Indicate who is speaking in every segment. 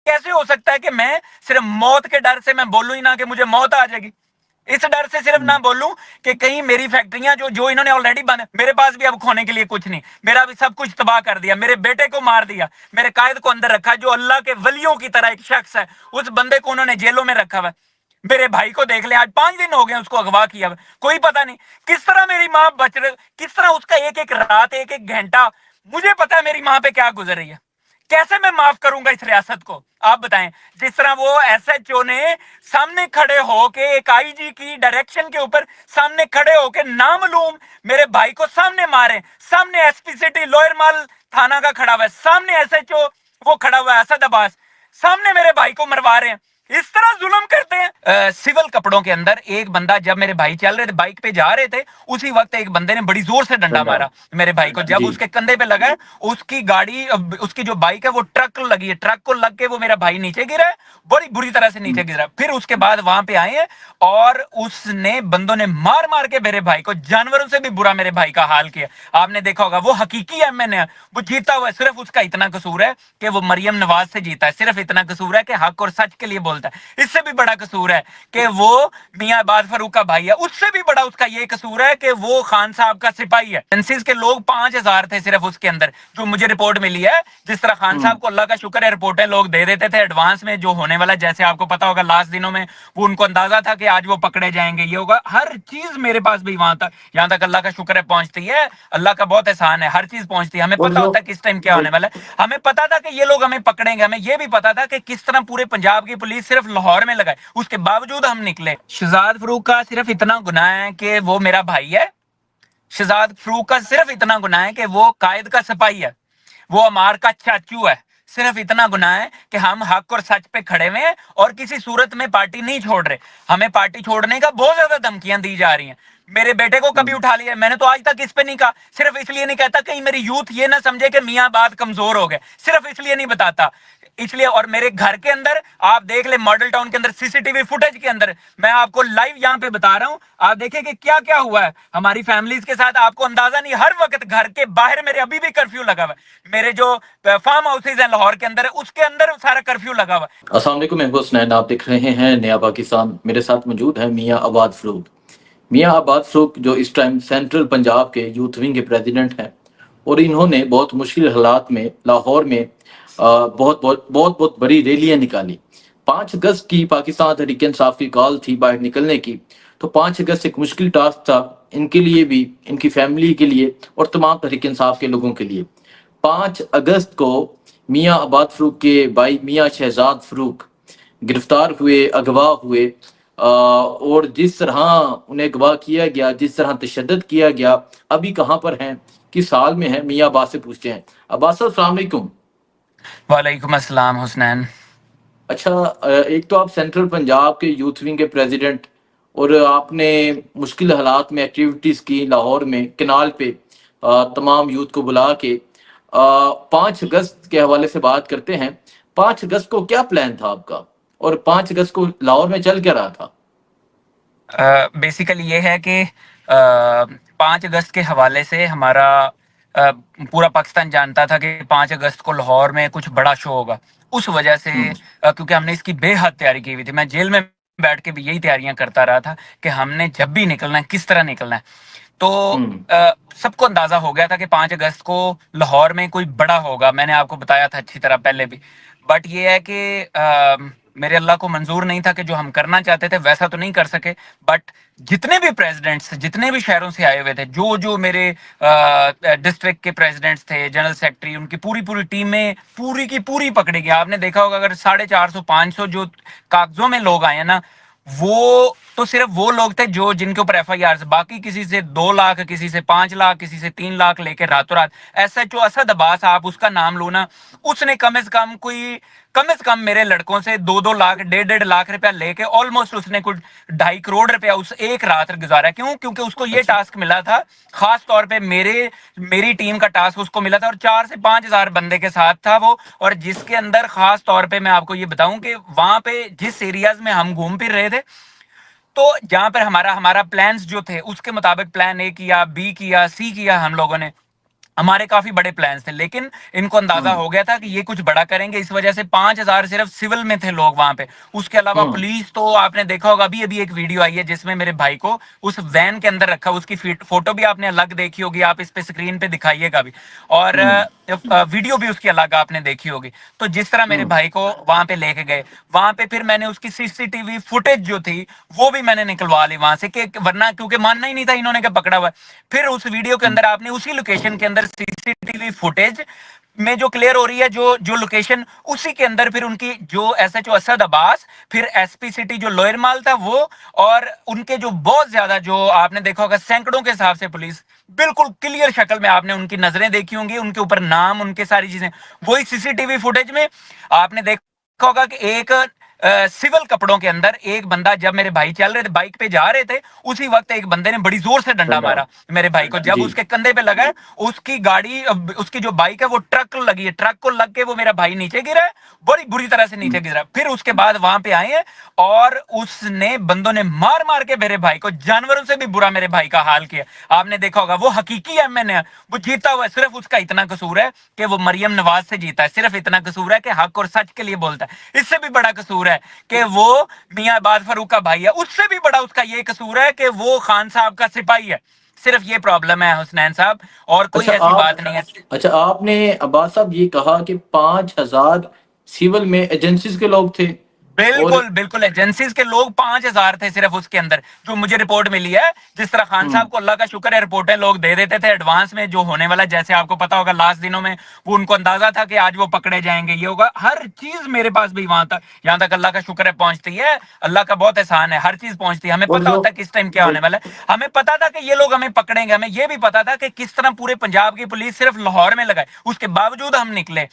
Speaker 1: کیسے ہو سکتا ہے کہ میں صرف موت کے ڈر سے میں بولوں ہی نہ کہ مجھے موت آ جائے گی، اس ڈر سے صرف نہ بولوں کہ کہیں میری فیکٹریاں جو انہوں نے آلریڈی بند، میرے پاس بھی اب کھونے کے لیے کچھ نہیں، میرا بھی سب کچھ تباہ کر دیا، میرے بیٹے کو مار دیا، میرے قائد کو اندر رکھا جو اللہ کے ولیوں کی طرح ایک شخص ہے، اس بندے کو انہوں نے جیلوں میں رکھا ہوا ہے۔ میرے بھائی کو دیکھ لیں، آج 5 دن ہو گئے اس کو اغوا کیا ہوا، کوئی پتہ نہیں کس طرح میری ماں بچ رہی، کس طرح اس کا ایک ایک رات، ایک ایک گھنٹہ، مجھے پتا ہے میری ماں پہ کیا گزر رہی ہے، کیسے میں معاف کروں گا اس ریاست کو؟ آپ بتائیں۔ جس طرح وہ ایس ایچ او نے سامنے کھڑے ہو کے ایک آئی جی کی ڈائریکشن کے اوپر سامنے کھڑے ہو کے نامعلوم میرے بھائی کو سامنے مارے، سامنے ایس پی سٹی لوئر مال تھانہ کا کھڑا ہوا ہے، سامنے ایس ایچ او وہ کھڑا ہوا ہے اسد عباس، سامنے میرے بھائی کو مروا رہے ہیں، اس طرح ظلم کرتے ہیں۔ سول کپڑوں کے اندر ایک بندہ، جب میرے بھائی چل رہے تھے بائک پہ جا رے تھے، اسی وقت ایک بندے نے بڑی زور سے ڈنڈا مارا میرے بھائی کو، جب
Speaker 2: جی
Speaker 1: اس کے کندھے پہ لگا ہے، اس کی گاڑی، اس کی جو بائک ہے وہ ٹرک لگی ہے، ٹرک کو لگ کے وہ میرا بھائی نیچے گرا ہے، بڑی بری طرح سے نیچے گرا۔ پھر اس کے بعد وہاں پہ آئے ہیں اور اس نے بندوں نے مار مار کے میرے بھائی کو، جانوروں سے بھی برا میرے بھائی کا حال کیا۔ آپ نے دیکھا ہوگا وہ حقیقی ایم این اے، وہ جیتا ہوا ہے، صرف اس کا اتنا قصور ہے کہ وہ مریم نواز سے جیتا ہے، صرف اتنا قصور ہے کہ حق اور سچ کے لیے بولتا ہے۔ اس سے بھی بڑا قصور ہے کہ وہ میاں عباد فاروق کا بھائی ہے، اس سے بھی بڑا اس کا یہ قصور ہے کہ وہ خان صاحب کا سپاہی ہے۔ سینسس کے لوگ 5,000 تھے صرف اس کے اندر، جو مجھے رپورٹ ملی ہے۔ جس طرح خان صاحب کو اللہ کا شکر ہے رپورٹیں لوگ دے دیتے تھے ایڈوانس میں جو ہونے والا، جیسے آپ کو پتا ہوگا لاسٹ دنوں میں وہ ان کو اندازہ تھا کہ آج وہ پکڑے جائیں گے، یہ ہوگا، ہر چیز میرے پاس بھی وہاں تک، یہاں تک اللہ کا شکر ہے پہنچتی ہے، اللہ کا بہت احسان ہے، ہر چیز پہنچتی ہے، ہمیں
Speaker 2: اور
Speaker 1: پتا
Speaker 2: جو
Speaker 1: ہوتا ہے کس ٹائم کیا ہونے والا ہے، ہمیں پتا تھا کہ یہ لوگ ہمیں پکڑیں گے، ہمیں یہ بھی پتا تھا کہ کس طرح پورے پنجاب کی پولیس صرف لاہور میں لگائے، اس کے باوجود ہم نکلے۔ شہزاد فاروق کا صرف اتنا گناہ ہے کہ وہ میرا بھائی ہے، شہزاد فاروق کا صرف اتنا گناہ ہے کہ وہ قائد کا سپاہی ہے، وہ امار کا چاچو ہے، صرف اتنا گناہ ہے کہ ہم حق اور سچ پہ کھڑے ہوئے ہیں اور کسی صورت میں پارٹی نہیں چھوڑ رہے۔ ہمیں پارٹی چھوڑنے کا بہت زیادہ دھمکیاں دی جا رہی ہیں، میرے بیٹے کو کبھی اٹھا لیا، میں نے تو آج تک اس پہ نہیں کہا، صرف اس لیے نہیں کہتا کہیں میری یوتھ یہ نہ سمجھے کہ میاں بات کمزور ہو گئے، صرف اس لیے نہیں بتاتا، اس لیے۔ اور میرے گھر کے اندر آپ دیکھ لیں، ماڈل ٹاؤن کے اندر سی سی ٹی وی فوٹیج کے اندر میں آپ کو لائیو یہاں پہ بتا رہا ہوں، آپ دیکھیں کہ کیا کیا ہوا ہے ہماری فیملیز کے ساتھ، آپ کو اندازہ نہیں، ہر وقت گھر کے باہر میرے ابھی بھی کرفیو لگا ہوا ہے، میرے جو فارم ہاؤسز ہیں لاہور کے اندر اس کے اندر سارا کرفیو لگا ہوا ہے۔
Speaker 2: السلام علیکم، میں حسنین، آپ دیکھ رہے ہیں نیا پاکستان۔ میرے ساتھ موجود ہے میاں عباد فاروق۔ میاں عباد فاروق جو اس ٹائم سینٹرل پنجاب کے یوتھ ونگ کے پریزیڈنٹ ہیں، اور انہوں نے بہت مشکل حالات میں لاہور میں بہت بہت بہت بہت بڑی ریلیاں نکالی۔ 5 اگست کی پاکستان تحریک انصاف کی کال تھی باہر نکلنے کی، تو 5 اگست ایک مشکل ٹاسک تھا ان کے لیے بھی، ان کی فیملی کے لیے اور تمام تحریک انصاف کے لوگوں کے لیے۔ 5 اگست کو میاں عباد فاروق کے بھائی میاں شہزاد فاروق گرفتار ہوئے، اغوا ہوئے، اور جس طرح انہیں اغوا کیا گیا، جس طرح تشدد کیا گیا، ابھی کہاں پر ہیں، کس حال میں ہیں، میاں عباس سے پوچھتے ہیں۔ عباس صاحب السلام علیکم۔
Speaker 1: وعلیکم السلام حسنین۔
Speaker 2: اچھا، ایک تو آپ سینٹرل پنجاب کے یوتھ ونگ کے پریزیڈنٹ، اور آپ نے مشکل حالات میں ایکٹیویٹیز کی لاہور میں کنال پہ، تمام یوتھ کو بلا کے۔ 5 اگست کے حوالے سے بات کرتے ہیں۔ 5 اگست کو کیا پلان تھا آپ کا، اور 5 اگست کو لاہور میں چل کیا رہا تھا؟
Speaker 1: بیسیکلی یہ ہے کہ 5 اگست کے حوالے سے ہمارا پورا پاکستان جانتا تھا کہ 5 اگست کو لاہور میں کچھ بڑا شو ہوگا، اس وجہ سے کیونکہ ہم نے اس کی بے حد تیاری کی ہوئی تھی، میں جیل میں بیٹھ کے بھی یہی تیاریاں کرتا رہا تھا کہ ہم نے جب بھی نکلنا ہے کس طرح نکلنا ہے، تو سب کو اندازہ ہو گیا تھا کہ 5 اگست کو لاہور میں کوئی بڑا ہوگا، میں نے آپ کو بتایا تھا اچھی طرح پہلے بھی، بٹ یہ ہے کہ میرے اللہ کو منظور نہیں تھا کہ جو ہم کرنا چاہتے تھے ویسا تو نہیں کر سکے، بٹ جتنے بھی پریزیڈنٹس، جتنے بھی شہروں سے آئے ہوئے تھے، جو میرے ڈسٹرکٹ کے پریزیڈنٹس تھے، جنرل سیکٹری، ان کی پوری ٹیمیں پوری کی پوری پکڑی گئی۔ آپ نے دیکھا ہوگا اگر 450 500 جو کاغذوں میں لوگ آئے ہیں نا، وہ تو صرف وہ لوگ تھے جو جن کے اوپر ایف آئی آر، باقی کسی سے 2 لاکھ، کسی سے 5 لاکھ، کسی سے 3 لاکھ لے کے راتوں رات ایس ایچ او اسد عباس، آپ اس کا نام لو نا، اس نے کم از کم میرے لڑکوں سے 2 لاکھ 1.5 لاکھ روپیہ لے کے آلموسٹ اس نے کچھ 2.5 کروڑ روپیہ اس ایک رات گزارا۔ کیوں؟ کیونکہ اس کو یہ
Speaker 2: اچھا،
Speaker 1: ٹاسک ملا تھا، خاص طور پہ میری ٹیم کا ٹاسک اس کو ملا تھا، اور 4 سے 5 ہزار بندے کے ساتھ تھا وہ، اور جس کے اندر خاص طور پہ میں آپ کو یہ بتاؤں کہ وہاں پہ جس ایریاز میں ہم گھوم پھر رہے تھے، تو جہاں پر ہمارا پلانز جو تھے اس کے مطابق پلان اے کیا، بی کیا، سی کیا ہم لوگوں نے، ہمارے کافی بڑے پلانز تھے، لیکن ان کو اندازہ ہو گیا تھا کہ یہ کچھ بڑا کریں گے، اس وجہ سے 5,000 صرف سول میں تھے لوگ وہاں پہ. اس کے علاوہ پولیس، تو آپ نے دیکھا ہوگا ابھی ایک ویڈیو آئی ہے جس میں میرے بھائی کو اس وین کے اندر رکھا، اس کی فوٹو بھی آپ نے الگ دیکھی ہوگی، آپ اس پہ اسکرین پہ دکھائیے گا بھی، اور ویڈیو بھی اس کی الگ آپ نے دیکھی ہوگی. تو جس طرح میرے بھائی کو وہاں پہ لے کے گئے، وہاں پہ پھر میں نے اس کی CCTV فوٹیج جو تھی وہ بھی میں نے نکلوا لی وہاں سے، کہ ورنہ کیونکہ ماننا ہی نہیں تھا انہوں نے کہ پکڑا ہوا ہے. پھر اس ویڈیو کے اندر آپ نے اسی لوکیشن کے اندر CCTV فوٹیج میں جو کلیئر ہو رہی ہے، جو لوکیشن، اسی کے اندر پھر ان کی جو SHO اسد عباس، پھر SP سٹی جو لوئر مال تھا وہ، اور ان کے جو بہت زیادہ، جو آپ نے دیکھا ہوگا سینکڑوں کے حساب سے پولیس، بالکل کلیئر شکل میں آپ نے ان کی نظریں دیکھی ہوں گی، ان کے اوپر نام، ان کے ساری چیزیں، وہی CCTV فوٹیج میں آپ نے دیکھا ہوگا کہ ایک سول کپڑوں کے اندر ایک بندہ، جب میرے بھائی چل رہے تھے بائک پہ جا رہے تھے، اسی وقت ایک بندے نے بڑی زور سے ڈنڈا
Speaker 2: ڈنڈا
Speaker 1: مارا میرے بھائی کو. جب
Speaker 2: جی
Speaker 1: اس کے کندھے پہ لگا ہے، اس کی گاڑی، اس کی جو بائک ہے وہ ٹرک لگی ہے، ٹرک کو لگ کے وہ میرا بھائی نیچے گرا ہے، بڑی بری طرح سے نیچے گرا. پھر اس کے بعد وہاں پہ آئے ہیں اور اس نے بندوں نے مار مار کے میرے بھائی کو، جانوروں سے بھی برا میرے بھائی کا حال کیا. آپ نے دیکھا ہوگا وہ حقیقی MN ہے، وہ جیتا ہوا ہے. صرف اس کا اتنا قصور ہے کہ وہ مریم نواز سے جیتا ہے، صرف اتنا قصور ہے کہ حق اور سچ کے لیے بولتا ہے. اس سے بھی بڑا قصور ہے کہ وہ میاں عباد فاروق کا بھائی ہے، اس سے بھی بڑا اس کا یہ قصور ہے کہ وہ خان صاحب کا سپاہی ہے. صرف یہ پرابلم ہے حسنین صاحب، اور کوئی
Speaker 2: اچھا
Speaker 1: ایسی
Speaker 2: آپ
Speaker 1: بات نہیں ہے.
Speaker 2: اچھا آپ نے عباس صاحب یہ کہا کہ 5,000 سیول میں ایجنسیز کے لوگ تھے، اور
Speaker 1: بالکل بالکل، ایجنسیز کے لوگ 5,000 تھے صرف اس کے اندر، جو مجھے رپورٹ ملی ہے. جس طرح خان صاحب کو اللہ کا شکر ہے رپورٹیں لوگ دے دیتے تھے ایڈوانس میں جو ہونے والا، جیسے آپ کو پتا ہوگا لاسٹ دنوں میں وہ ان کو اندازہ تھا کہ آج وہ پکڑے جائیں گے، یہ ہوگا، ہر چیز میرے پاس بھی وہاں تک، یہاں تک اللہ کا شکر ہے پہنچتی ہے. اللہ کا بہت احسان ہے، ہر چیز پہنچتی ہے. ہمیں
Speaker 2: اور
Speaker 1: پتا
Speaker 2: جو
Speaker 1: ہوتا ہے کس ٹائم کیا ہونے والا ہے، ہمیں پتا تھا کہ یہ لوگ ہمیں پکڑیں گے، ہمیں یہ بھی پتا تھا کہ کس طرح پورے پنجاب کی پولیس صرف لاہور میں لگائے، اس کے باوجود ہم نکلے.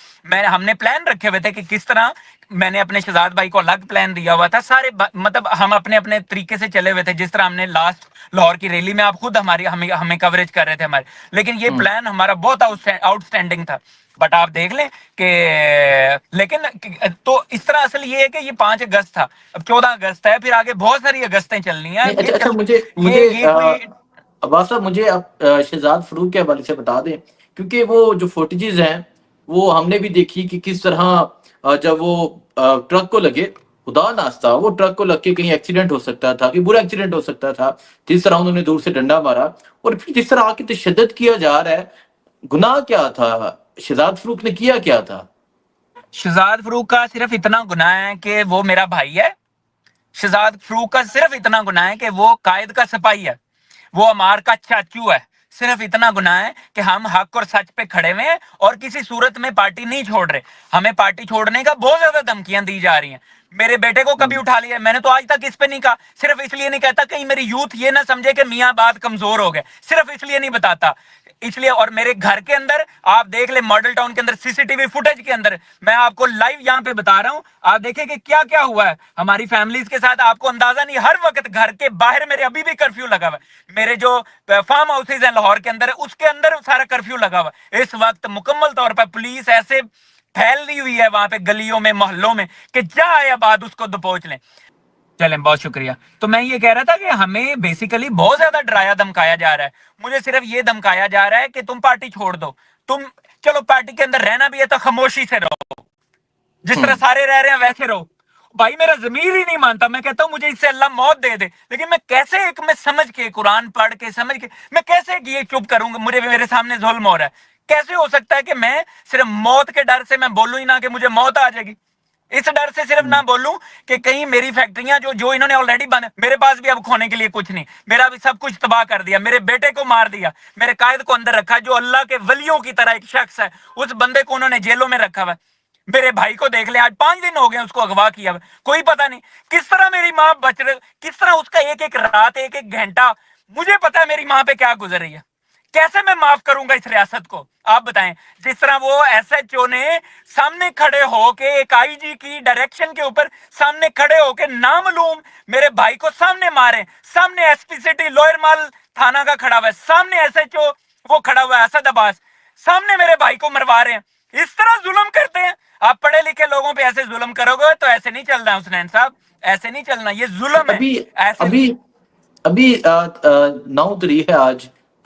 Speaker 1: ہم نے پلان رکھے ہوئے تھے کہ کس طرح، میں نے اپنے شہزاد بھائی کو الگ پلان دیا ہوا تھا، سارے مطلب ہم اپنے اپنے طریقے سے چلے ہوئے تھے. جس طرح ہم نے لاسٹ لاہور کی ریلی میں آپ خود ہمیں کوریج کر رہے تھے ہمارے، لیکن یہ پلان ہمارا بہت آؤٹ سٹینڈنگ تھا. بٹ آپ دیکھ لیں کہ، لیکن تو اس طرح اصل یہ ہے کہ یہ 5 اگست تھا، اب 14 اگست ہے، پھر آگے بہت ساری اگستیں چلنی ہیں.
Speaker 2: نہیں، اچھا
Speaker 1: یہ کوئی،
Speaker 2: عباس صاحب مجھے آپ شہزاد فاروق کے حوالے سے بتا دیں، کیونکہ وہ جو فوٹیجز ہیں وہ ہم نے بھی دیکھی کہ کس طرح جب وہ ٹرک کو لگے، خدا ناستہ وہ ٹرک کو لگ کے کہیں ایکسیڈنٹ ہو سکتا تھا، کہ برا ایکسیڈنٹ ہو سکتا تھا، جس طرح انہوں نے دور سے ڈنڈا مارا، اور پھر جس طرح آ کے تشدد کیا جا رہا ہے. گناہ کیا تھا؟ شہزاد فاروق نے کیا کیا تھا؟
Speaker 1: شہزاد فروخ کا صرف اتنا گناہ ہے کہ وہ میرا بھائی ہے. شہزاد فروخ کا صرف اتنا گناہ ہے کہ وہ قائد کا سپاہی ہے، وہ عمار کا چاچو ہے. صرف اتنا گناہ ہے کہ ہم حق اور سچ پہ کھڑے ہوئے ہیں اور کسی صورت میں پارٹی نہیں چھوڑ رہے. ہمیں پارٹی چھوڑنے کا بہت زیادہ دھمکیاں دی جا رہی ہیں. میرے بیٹے کو کبھی اٹھا لیا، میں نے تو آج تک اس پہ نہیں کہا، صرف اس لیے نہیں کہتا کہیں میری یوتھ یہ نہ سمجھے کہ میاں بات کمزور ہو گئے، صرف اس لیے نہیں بتاتا، اس لیے. اور میرے گھر کے اندر آپ دیکھ لیں، ماڈل ٹاؤن کے اندر CCTV فوٹیج کے اندر میں آپ کو لائیو یہاں پہ بتا رہا ہوں، آپ دیکھیں کہ کیا کیا ہوا ہے ہماری فیملیز کے ساتھ. آپ کو اندازہ نہیں، ہر وقت گھر کے باہر میرے ابھی بھی کرفیو لگا ہوا ہے. میرے جو فارم ہاؤسز ہیں لاہور کے اندر، اس کے اندر سارا کرفیو لگا ہوا ہے. اس وقت مکمل طور پر پولیس ایسے پھیلی ہوئی ہے وہاں پہ گلیوں میں، محلوں میں، کہ جائے آباد اس کو دبوچ لیں. چلیں، بہت شکریہ. تو میں یہ کہہ رہا تھا کہ ہمیں بیسیکلی بہت زیادہ ڈرایا دھمکایا جا رہا ہے. مجھے صرف یہ دھمکایا جا رہا ہے کہ تم پارٹی چھوڑ دو، تم چلو پارٹی کے اندر رہنا بھی ہے تو خاموشی سے رہو، جس طرح سارے رہ رہے ہیں ویسے رہو. بھائی میرا ضمیر ہی نہیں مانتا، میں کہتا ہوں مجھے اس سے اللہ موت دے دے، لیکن میں کیسے میں سمجھ کے قرآن پڑھ کے سمجھ کے میں کیسے یہ چپ کروں گا؟ میرے سامنے ظلم ہو رہا ہے. کیسے ہو سکتا ہے کہ میں صرف موت کے ڈر سے میں بولوں ہی نہ کہ مجھے موت آ جائے گی؟ اس ڈر سے صرف نہ بولوں کہ کہیں میری فیکٹریاں جو انہوں نے آلریڈی بند، میرے پاس بھی اب کھونے کے لیے کچھ نہیں، میرا بھی سب کچھ تباہ کر دیا، میرے بیٹے کو مار دیا، میرے قائد کو اندر رکھا جو اللہ کے ولیوں کی طرح ایک شخص ہے، اس بندے کو انہوں نے جیلوں میں رکھا ہوا ہے. میرے بھائی کو دیکھ لیں، آج 5 دن ہو گئے اس کو اغوا کیا ہوا، کوئی پتہ نہیں کس طرح میری ماں بچ رہے، کس طرح اس کا ایک ایک رات، ایک ایک گھنٹہ، مجھے پتا ہے میری ماں پہ کیا گزر رہی ہے. کیسے میں معاف کروں گا اس ریاست کو؟ آپ بتائیں. جس طرح وہ SHO نے سامنے کھڑے ہو کے ایک IG کی ڈائریکشن کے اوپر سامنے کھڑے ہو کے نامعلوم میرے بھائی کو سامنے مارے، سامنے SP سٹی لوئر مال تھانہ کا کھڑا ہوا ہے، سامنے SHO وہ کھڑا ہوا ہے اسد عباس، سامنے میرے بھائی کو مروا رہے ہیں، اس طرح ظلم کرتے ہیں. آپ پڑھے لکھے لوگوں پہ ایسے ظلم کرو گے تو ایسے نہیں چلنا حسنین صاحب، ایسے نہیں چلنا، یہ ظلم ہے.
Speaker 2: ابھی
Speaker 1: ایسے
Speaker 2: ابھی ابھی 9 تاریخ ہے آج.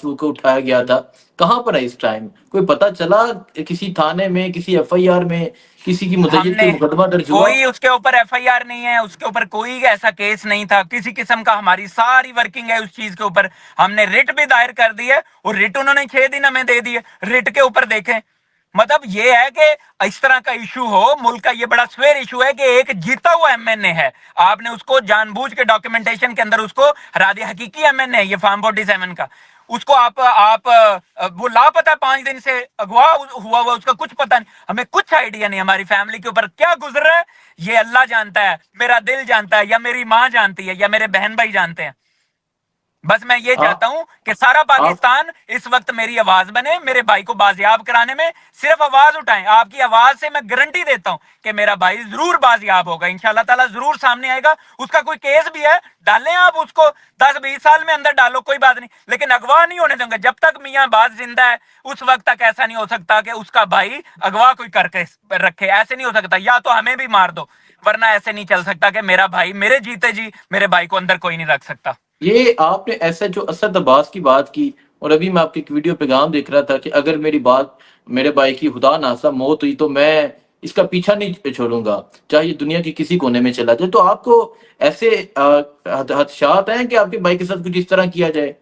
Speaker 2: فروغ کو اٹھایا گیا تھا، کہاں پر ہے اس ٹائم؟ کوئی پتہ چلا کسی تھانے میں، کسی ایف آئی آر میں کسی کی
Speaker 1: ہم
Speaker 2: مدعیت
Speaker 1: نے
Speaker 2: کی مقدمہ درج ہوا؟
Speaker 1: کوئی اس کے اوپر ایف آئی آر نہیں ہے، اس کے اوپر کوئی ایسا کیس نہیں تھا کسی قسم کا. ہماری ساری ورکنگ ہے اس چیز کے اوپر. ہم نے ریٹ بھی دائر کر دی ہے اور ریٹ انہوں نے 6 دن ہمیں دے دیے. ریٹ کے اوپر دیکھیں، مطلب یہ ہے کہ اس طرح کا ایشو ہو ملک کا. یہ بڑا سویر ایشو ہے کہ ایک جیتا ہوا ایم این اے ہے، آپ نے اس کو جان بوجھ کے ڈاکیومنٹیشن کے اندر اس کو ہرا دیا. حقیقی ایم این اے یہ فارم 47 کا، اس کو آپ وہ لاپتہ 5 دن سے اغوا ہوا ہوا، اس کا کچھ پتہ نہیں، ہمیں کچھ آئیڈیا نہیں. ہماری فیملی کے اوپر کیا گزر رہا ہے یہ اللہ جانتا ہے، میرا دل جانتا ہے، یا میری ماں جانتی ہے، یا میرے بہن بھائی جانتے ہیں. بس میں یہ چاہتا ہوں کہ سارا
Speaker 2: آپ
Speaker 1: پاکستان اس وقت میری آواز بنے، میرے بھائی کو بازیاب کرانے میں صرف آواز اٹھائیں. آپ کی آواز سے میں گارنٹی دیتا ہوں کہ میرا بھائی ضرور بازیاب ہوگا، انشاءاللہ تعالیٰ ضرور سامنے آئے گا. اس کا کوئی کیس بھی ہے ڈالیں آپ اس کو 10-20 سال میں اندر ڈالو، کوئی بات نہیں، لیکن اغوا نہیں ہونے دیں گے. جب تک میاں باز زندہ ہے اس وقت تک ایسا نہیں ہو سکتا کہ اس کا بھائی اغوا کوئی کر کے رکھے. ایسے نہیں ہو سکتا، یا تو ہمیں بھی مار دو، ورنہ ایسے نہیں چل سکتا کہ میرا بھائی میرے جیتے جی میرے بھائی کو اندر کوئی نہیں رکھ سکتا.
Speaker 2: یہ آپ نے ایس ایچ او اسد عباس کی بات کی، اور ابھی میں آپ کی ایک ویڈیو پیغام دیکھ رہا تھا کہ اگر میرے بھائی کی خدا ناصب موت ہوئی تو میں اس کا پیچھا نہیں چھوڑوں گا، چاہے یہ دنیا کی کسی کونے میں چلا جائے. تو آپ کو ایسے خدشات ہیں کہ آپ کے بھائی کے ساتھ کچھ اس طرح کیا جائے؟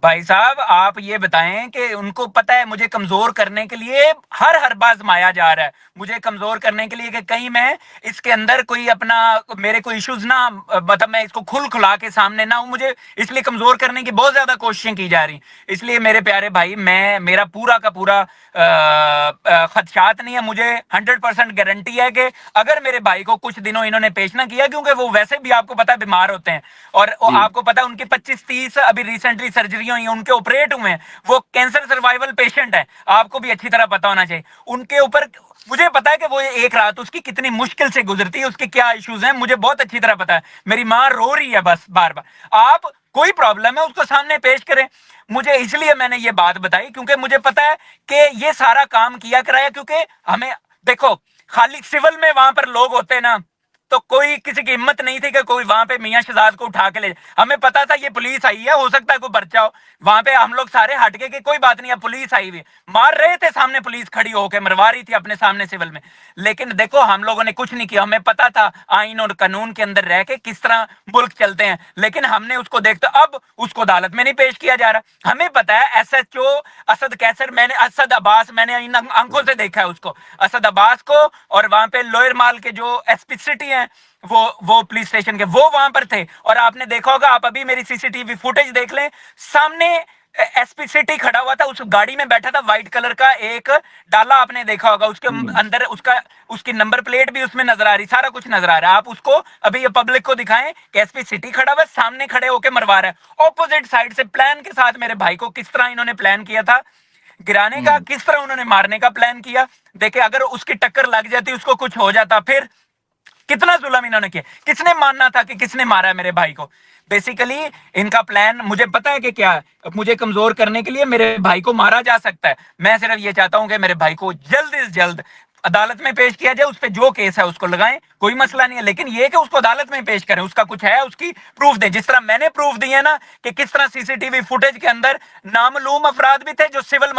Speaker 1: بھائی صاحب آپ یہ بتائیں کہ ان کو پتہ ہے مجھے کمزور کرنے کے لیے ہر بار آزمایا جا رہا ہے، مجھے کمزور کرنے کے لیے کہ کہیں میں اس کے اندر کوئی اپنا میرے کوئی ایشوز نہ، مطلب میں اس کو کھلا کے سامنے نہ ہوں. مجھے اس لیے کمزور کرنے کی بہت زیادہ کوششیں کی جا رہی. اس لیے میرے پیارے بھائی میرا پورا کا پورا خدشات نہیں ہے. مجھے 100% گارنٹی ہے کہ اگر میرے بھائی کو کچھ دنوں انہوں نے پیش نہ کیا، کیونکہ وہ ویسے بھی آپ کو پتا بیمار ہوتے ہیں، اور
Speaker 2: جی
Speaker 1: آپ کو پتا ان کی 25-30 ابھی ریسنٹلی سرجریاں ہوئی ہیں، ان کے آپریٹ ہوئے ہیں، وہ کینسر سروائیول پیشنٹ ہے، آپ کو بھی اچھی طرح پتا ہونا چاہیے. ان کے اوپر مجھے پتا ہے کہ وہ ایک رات اس کی کتنی مشکل سے گزرتی ہے، اس کے کیا ایشوز ہیں، مجھے بہت اچھی طرح پتا ہے. میری ماں رو رہی ہے بس بار بار. آپ کوئی پرابلم ہے اس کو سامنے پیش کریں. مجھے اس لیے میں نے یہ بات بتائی کیونکہ مجھے پتا ہے کہ یہ سارا کام کیا کرایا، کیونکہ ہمیں دیکھو خالی سول میں وہاں پر لوگ ہوتے نا تو کوئی کسی کی ہمت نہیں تھی کہ کوئی وہاں پہ میاں شہزاد کو اٹھا کے لے جائے. ہمیں پتا تھا یہ پولیس آئی ہے، ہو سکتا ہے کوئی پرچہ ہو. وہاں پہ ہم لوگ سارے ہٹ گئے کہ کوئی بات نہیں ہے، پولیس آئی ہوئی. مار رہے تھے سامنے، پولیس کھڑی ہو کے مروا رہی تھی اپنے سامنے سول میں. لیکن دیکھو ہم لوگوں نے کچھ نہیں کیا، ہمیں پتا تھا آئین اور قانون کے اندر رہ کے کس طرح ملک چلتے ہیں. لیکن ہم نے اس کو دیکھتا، اب اس کو عدالت میں نہیں پیش کیا جا رہا. ہمیں پتا ہے ایس ایچ او اسد کیسر، میں نے اسد عباس میں نے ان آنکھوں سے دیکھا ہے اس کو، اسد عباس کو، اور وہاں پہ لوئر مال کے جو ایس پی سٹی ہیں وہ پولیس اسٹیشن کے وہ وہاں پر تھے. اور آپ نے دیکھا ہوگا، آپ ابھی میری CCTV فوٹیج دیکھ لیں، سامنے ایس پی سٹی کھڑا ہوا تھا، اس گاڑی میں بیٹھا تھا وائٹ کلر کا ایک ڈالا، آپ نے دیکھا ہوگا، اس کے اندر اس کی نمبر پلیٹ بھی اس میں نظر آ رہی، سارا کچھ نظر آ رہا ہے. آپ اس کو ابھی یہ پبلک کو دکھائیں کہ ایس پی سٹی کھڑا ہوا ہے، سامنے کھڑے ہو کے مروا رہا ہے. اپوزٹ سائڈ سے پلان کے ساتھ میرے بھائی کو کس طرح انہوں نے پلان کیا تھا گرانے کا، کس طرح انہوں نے مارنے کا پلان کیا. دیکھیں اگر اس کی ٹکر لگ جاتی، اس کو کچھ ہو جاتا، پھر کتنا ظلم انہوں نے کیا. کس نے ماننا تھا کہ کس نے مارا ہے میرے بھائی کو. بیسیکلی ان کا پلان مجھے پتا ہے کہ کیا ہے، مجھے کمزور کرنے کے لیے میرے بھائی کو مارا جا سکتا ہے. میں صرف یہ چاہتا ہوں کہ میرے بھائی کو جلد از جلد عدالت میں پیش کیا جائے، اس پہ جو کیس ہے اس کو لگائیں، کوئی مسئلہ نہیں ہے. لیکن یہ کہ اس کو عدالت میں پیش کریں، اس کا کچھ ہے اس کی پروف دیں، جس طرح میں نے پروف دی ہے نا کہ کس طرح CCTV فوٹیج کے اندر نامعلوم افراد بھی تھے جو سول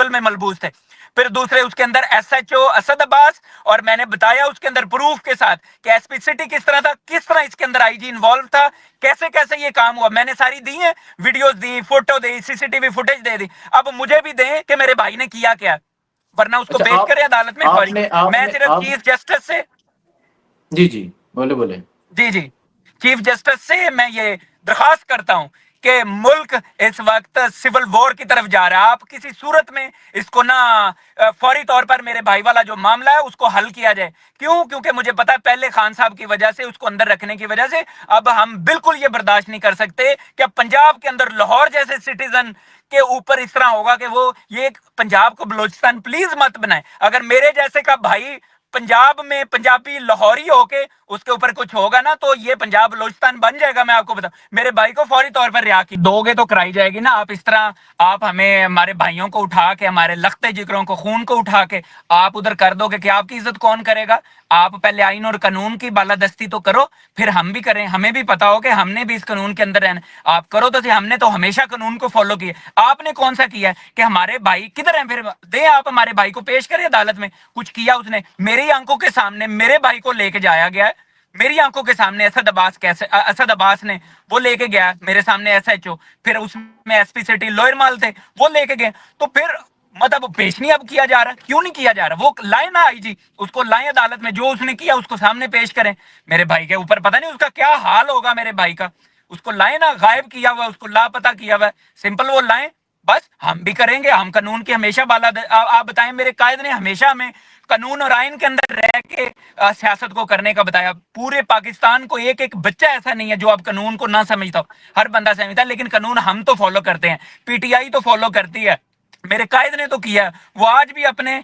Speaker 1: میں ملبوس تھے. پھر دوسرے اس کے اندر ایس ایچ او اسد عباس، اور میں نے بتایا اس کے اندر پروف کے ساتھ کہ ایس پی سٹی کس طرح تھا، کس طرح اس کے اندر آئی جی انوالو تھا، کیسے کیسے یہ کام ہوا. میں نے ساری دی ہیں، ویڈیوز دی، فوٹو دی، CCTV فوٹیج دے دی. اب مجھے بھی دیں کہ میرے بھائی نے کیا کیا، ورنہ اس کو
Speaker 2: اچھا،
Speaker 1: پیش کرے عدالت میں.
Speaker 2: آپ نے آپ
Speaker 1: میں
Speaker 2: نے
Speaker 1: صرف
Speaker 2: آپ
Speaker 1: چیف جسٹس سے
Speaker 2: جی جی بولے.
Speaker 1: جی چیف جسٹس سے میں یہ درخواست کرتا ہوں کہ ملک اس وقت سول وار کی طرف جا رہا ہے. آپ کسی صورت میں اس کو نہ فوری طور پر میرے بھائی والا جو معاملہ ہے اس کو حل کیا جائے. کیونکہ مجھے پتا ہے پہلے خان صاحب کی وجہ سے، اس کو اندر رکھنے کی وجہ سے، اب ہم بالکل یہ برداشت نہیں کر سکتے کہ پنجاب کے اندر لاہور جیسے سٹیزن کے اوپر اس طرح ہوگا کہ وہ یہ پنجاب کو بلوچستان پلیز مت بنائیں. اگر میرے جیسے کا بھائی پنجاب میں پنجابی لاہوری ہو کے اس کے اوپر کچھ ہوگا نا تو یہ پنجاب بلوچستان بن جائے گا. میں آپ کو بتاؤں, میرے بھائی کو فوری طور پر رہا کی دو گے تو کرائی جائے گی نا. آپ اس طرح آپ ہمیں ہمارے بھائیوں کو اٹھا کے, ہمارے لختے جگروں کو, خون کو اٹھا کے آپ ادھر کر دو گے کہ آپ کی عزت کون کرے گا؟ آپ پہلے آئین اور قانون کی بالادستی تو کرو, پھر ہم بھی کریں. ہمیں بھی پتا ہو کہ ہم نے بھی اس قانون کے اندر رہنا. آپ کرو تو ہم نے تو ہمیشہ قانون کو فالو کیا. آپ نے کون سا کیا ہے کہ ہمارے بھائی کدھر ہیں؟ پھر دیں آپ ہمارے بھائی کو پیش کریں عدالت میں. کچھ کیا اس نے؟ میری آنکھوں کے سامنے میرے بھائی کو لے کے جایا گیا ہے, میری آنکھوں کے سامنے. اسد عباس نے وہ لے کے گیا میرے سامنے ایس ایچ او, پھر اس میں ایس پی سٹی لوئر مال تھے وہ لے کے گئے. تو پھر مطلب پیش نہیں اب کیا جا رہا, کیوں نہیں کیا جا رہا؟ وہ لائیں نا آئی جی, اس کو لائیں عدالت میں, جو اس نے کیا اس کو سامنے پیش کریں. میرے بھائی کے اوپر پتہ نہیں اس کا کیا حال ہوگا میرے بھائی کا. اس کو لائیں نا, غائب کیا ہوا, اس کو لاپتہ کیا ہوا, سمپل وہ لائیں. بس ہم بھی کریں گے, ہم قانون کی ہمیشہ آپ بتائیں, میرے قائد نے ہمیشہ ہمیں قانون اور آئین کے اندر رہ کے سیاست کو کرنے کا بتایا. پورے پاکستان کو ایک ایک بچہ ایسا نہیں ہے جو اب قانون کو نہ سمجھتا ہو, ہر بندہ سمجھتا ہے. لیکن قانون ہم تو فالو کرتے ہیں, پی ٹی آئی تو فالو کرتی ہے, میرے قائد نے تو کیا ہے. وہ آج بھی اپنے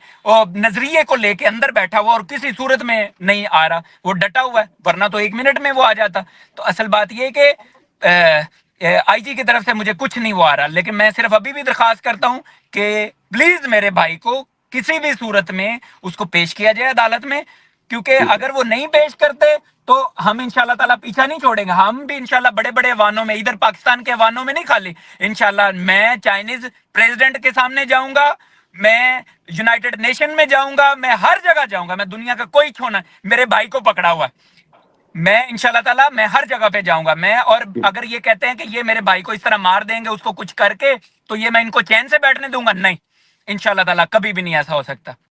Speaker 1: نظریے کو لے کے اندر بیٹھا ہوا اور کسی صورت میں نہیں آ رہا, وہ ڈٹا ہوا ہے, ورنہ تو 1 منٹ میں وہ آ جاتا. تو اصل بات یہ کہ آئی جی کی طرف سے مجھے کچھ نہیں وہ آ رہا, لیکن میں صرف ابھی بھی درخواست کرتا ہوں کہ پلیز میرے بھائی کو کسی بھی صورت میں اس کو پیش کیا جائے عدالت میں, کیونکہ
Speaker 2: ٹھیک ہے.
Speaker 1: اگر وہ نہیں پیش کرتے تو ہم انشاءاللہ تعالیٰ پیچھا نہیں چھوڑیں گے. ہم بھی انشاءاللہ بڑے بڑے ایوانوں میں, ادھر پاکستان کے ایوانوں میں نہیں خالی, انشاءاللہ میں چائنیز پریزیڈنٹ کے سامنے جاؤں گا, میں یونائٹڈ نیشن میں جاؤں گا, میں ہر جگہ جاؤں گا. میں دنیا کا کوئی چھونا, میرے بھائی کو پکڑا ہوا ہے, میں انشاءاللہ تعالیٰ میں ہر جگہ پہ جاؤں گا. میں اور اگر یہ کہتے ہیں کہ یہ میرے بھائی کو اس طرح مار دیں گے, اس کو کچھ کر کے, تو یہ میں ان کو چین سے بیٹھنے دوں گا؟ نہیں, انشاءاللہ تعالیٰ کبھی بھی نہیں ایسا ہو سکتا.